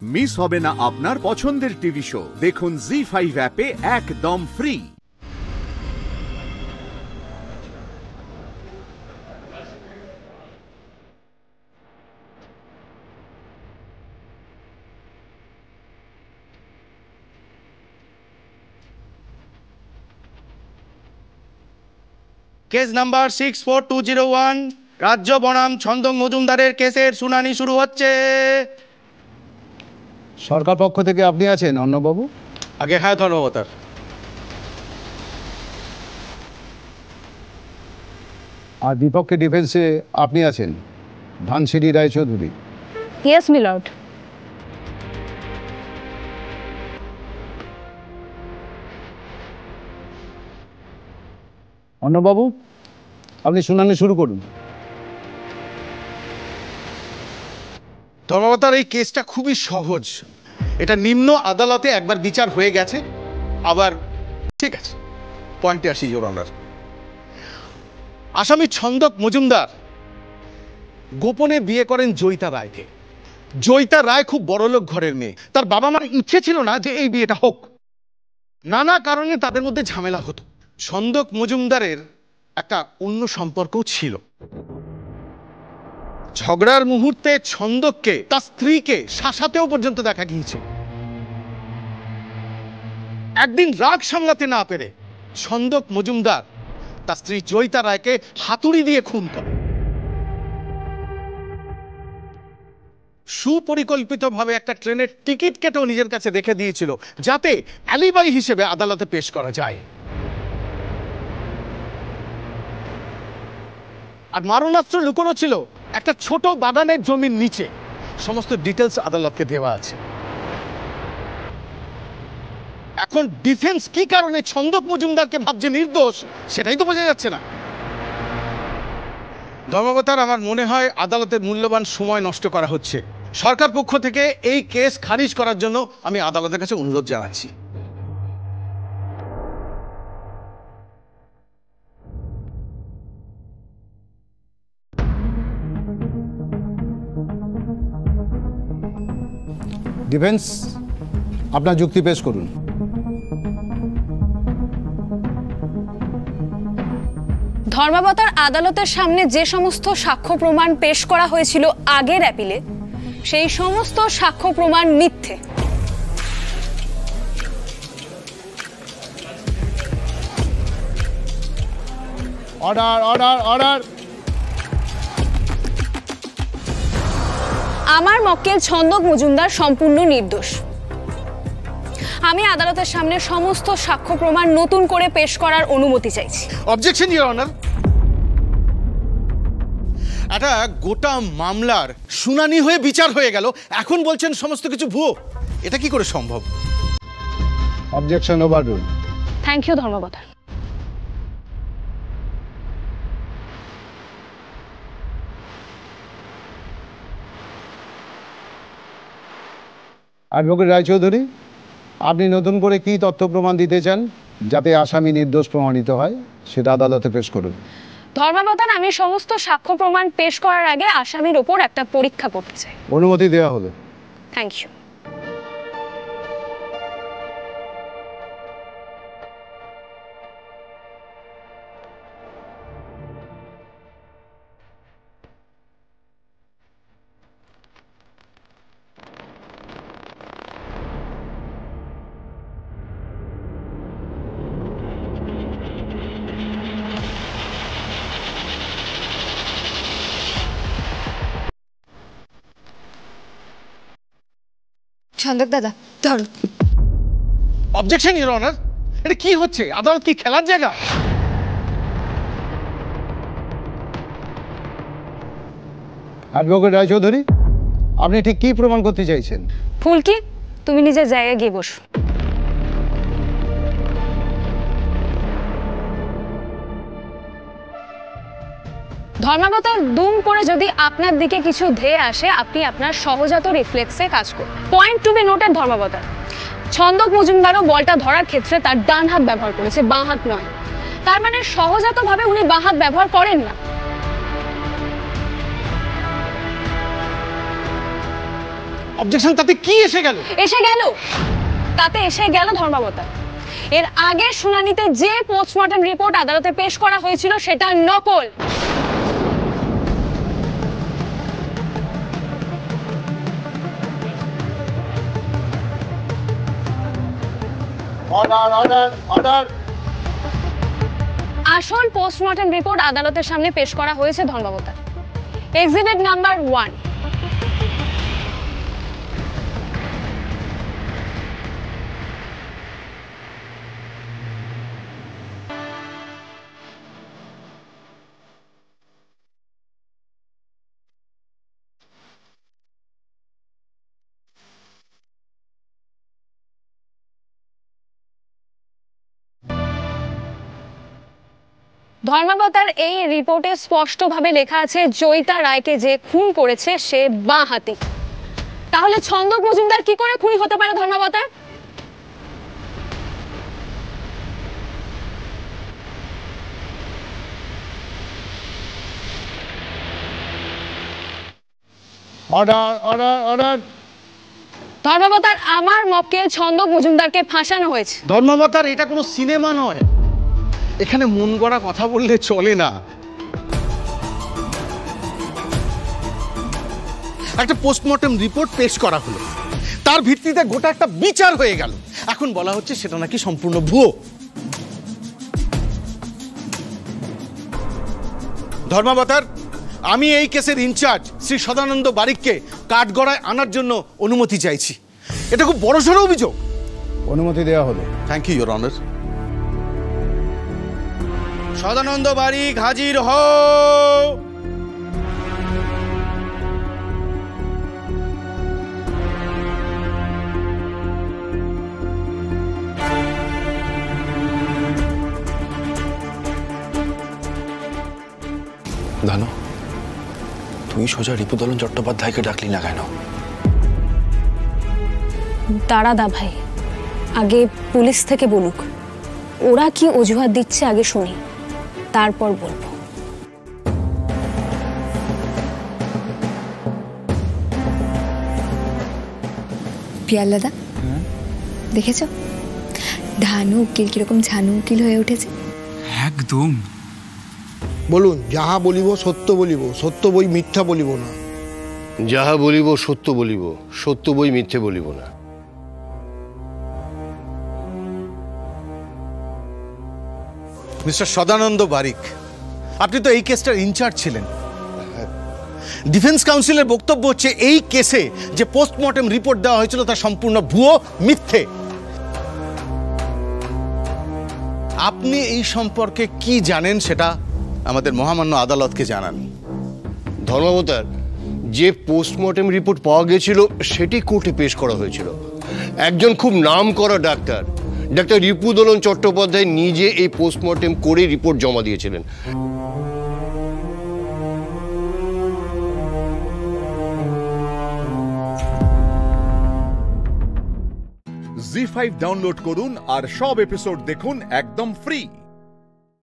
Miss হবে না আপনার পছন্দের টিভি শো। দেখুন জি5 অ্যাপে একদম ফ্রি। কেস নাম্বার 64201 রাজ্য বনাম ছন্দক মজুমদারের কেসের শুনানি শুরু হচ্ছে। সরকার পক্ষ থেকে আপনি আছেন অন্নবাবু? আগে হ্যাঁ, ধন্যবাদ। আর বিপক্ষে ডিফেন্সে আপনি আছেন ধানসিঁড়ি রায়চৌধুরী। Yes milord. অন্নবাবু, আপনি শুনানি শুরু করুন। ধর্মবতার এই কেসটা খুবই সহজ। এটা নিম্ন আদালতে একবার বিচার হয়ে গেছে, আবার ঠিক আছে। পয়েন্টে আসি ইওর অনার। আসামি ছন্দক মজুমদার গোপনে বিয়ে করেন জয়িতা রায়কে। জয়িতা রায় খুব বড়লোক ঘরের মেয়ে। তার বাবা মার ইচ্ছে ছিল না যে এই বিয়েটা হোক। নানা কারণে তাদের মধ্যে ঝামেলা হতো। ছন্দক মজুমদারের একটা অন্য সম্পর্কও ছিল। ঝগড়ার মুহূর্তে ছন্দককে তার স্ত্রীকে শাসাতেও পর্যন্ত দেখা গিয়েছে। একদিন রাগ সামলাতে না পেরে ছন্দক মজুমদার তার স্ত্রী জয়িতা রায়কে হাতুড়ি দিয়ে খুন করে। সুপরিকল্পিতভাবে একটা ট্রেনের টিকিট কেটেও নিজের কাছে রেখে দিয়েছিল, যাতে অ্যালিবাই হিসেবে আদালতে পেশ করা যায়। আর মারণাস্ত্র লুকোনো ছিল একটা ছোট বাগানের জমির নিচে। সমস্ত ডিটেলস আদালতকে দেওয়া আছে। এখন ডিফেন্স কি কারণে ছন্দক মজুমদারকে ভাবছে নির্দোষ, সেটাই তো বোঝা যাচ্ছে না। ধর্মবতার, আমার মনে হয় আদালতের মূল্যবান সময় নষ্ট করা হচ্ছে। সরকার পক্ষ থেকে এই কেস খারিজ করার জন্য আমি আদালতের কাছে অনুরোধ জানাচ্ছি। ডিফেন্স, আপনার যুক্তি পেশ করুন। ধর্মাবতার আদালতের সামনে যে সমস্ত সাক্ষ্য প্রমাণ পেশ করা হয়েছিল আগের অ্যাপিলে, সেই সমস্ত সাক্ষ্য প্রমাণ মিথ্যে। Order, order, order. আমার মক্কেল ছন্দক মজুমদার সম্পূর্ণ নির্দোষ। আমি আদালতের সামনে সমস্ত সাক্ষ্য প্রমাণ নতুন করে পেশ করার অনুমতি চাইছি। Objection your honour. একটা গোটা মামলার শুনানি হয়ে বিচার হয়ে গেল, এখন বলছেন সমস্ত কিছু ভুয়ো। এটা কি করে সম্ভব? Objection overrule. থ্যাংক ইউ ধর্মবতার। অ্যাডভোকেট রায়চৌধুরী, আপনি নতুন করে কি তথ্য প্রমাণ দিতে চান যাতে আসামি নির্দোষ প্রমাণিত হয়, সেটা আদালতে পেশ করুন। ধর্মাবতার, আমি সমস্ত সাক্ষ্য প্রমাণ পেশ করার আগে আসামির ওপর একটা পরীক্ষা করতে চাই। অনুমতি দেওয়া হলো। Thank you. ছন্দক দাদা, ধরো। Objection your honour. এটা কি হচ্ছে? আদালত কি খেলার জায়গা? অ্যাডভোকেট রায়চৌধুরী, আপনি ঠিক কি প্রমাণ করতে চাইছেন? ফুলকি, তুমি নিজের জায়গায় গিয়ে বসো। ধর্মাবতার, দুম করে যদি আপনার দিকে কিছু ধেয়ে আসে, আপনি আপনার সহজাত রিফ্লেক্সে কাজ করুন। পয়েন্ট টু বি নোটেড ধর্মাবতার, ছন্দক মজুমদারও বলটা ধরার ক্ষেত্রে তার ডান হাত ব্যবহার করেছে, বাঁ হাত নয়। তার মানে সহজাতভাবে উনি বাঁ হাত ব্যবহার করেন না। অবজেকশন, তাতে কি এসে গেল? তাতে এসে গেল ধর্মাবতার। এর আগের শুনানিতে যে পোস্টমর্টম রিপোর্ট আদালতে পেশ করা হয়েছিল সেটা নকল। আসল পোস্টমর্টম রিপোর্ট আদালতের সামনে পেশ করা হয়েছে ধর্মাবতার। Exhibit number 1। ধর্মাবতার এই রিপোর্টে স্পষ্টভাবে লেখা আছে জয়িতা রায়কে যে খুন করেছে সে বাঁ হাতি। তাহলে ছন্দক মজুমদার কি করে খুনি হতে পারে ধর্মাবতার? ধর্মাবতার, আমার মক্কেল ছন্দক মজুমদারকে ফাঁসানো হয়েছে। ধর্মাবতার, এটা কোনো সিনেমা নয়, এখানে মন গড়া কথা বললে চলে না। একটা পোস্টমর্টম রিপোর্ট পেশ করা হলো, তার ভিত্তিতে গোটা একটা বিচার হয়ে গেল। এখন বলা হচ্ছে সেটা নাকি সম্পূর্ণ ভুয়ো। ধর্মাবতার, আমি এই কেসের ইনচার্জ শ্রী সদানন্দ বারিককে কাঠগড়ায় আনার জন্য অনুমতি চাইছি। এটা খুব বড়সড় অভিযোগ। অনুমতি দেওয়া হলো। Thank you, your honour. Sadananda Barik হাজির হও। জানো, তুই সোজা রিপুদলন চট্টোপাধ্যায়কে ডাকলি না কেন? দাঁড়া দা ভাই, আগে পুলিশ থেকে বলুক। ওরা কি অজুহাত দিচ্ছে আগে শুনি, তারপর বলবো। পিয়াল দাদা, দেখেছ ধানু উকিল কিরকম ঝানু উকিল হয়ে উঠেছে? একদম। বলুন, যাহা বলিব সত্য বলিব, সত্য বই মিথ্যা বলিব না। যাহা বলিব সত্য বলিব, সত্য বই মিথ্যে বলিব না। মিস্টার সদানন্দ বারিক, আপনি তো এই কেসটার ইনচার্জ ছিলেন। ডিফেন্স কাউন্সিলের বক্তব্য হচ্ছে এই কেসে যে পোস্টমর্টম রিপোর্ট দেওয়া হয়েছিল তা সম্পূর্ণ ভুয়ো, মিথ্যে। আপনি এই সম্পর্কে কি জানেন সেটা আমাদের মহামান্য আদালতকে জানান। ধর্মাবতার, যে পোস্টমর্টম রিপোর্ট পাওয়া গেছিল সেটি কোর্টে পেশ করা হয়েছিল। একজন খুব নাম করা ডাক্তার রিপুদলন চট্টোপাধ্যায় নিজে এই পোস্টমর্টম করে রিপোর্ট জমা দিয়েছিলেন। জি5 ডাউনলোড করুন আর সব এপিসোড দেখুন একদম ফ্রি।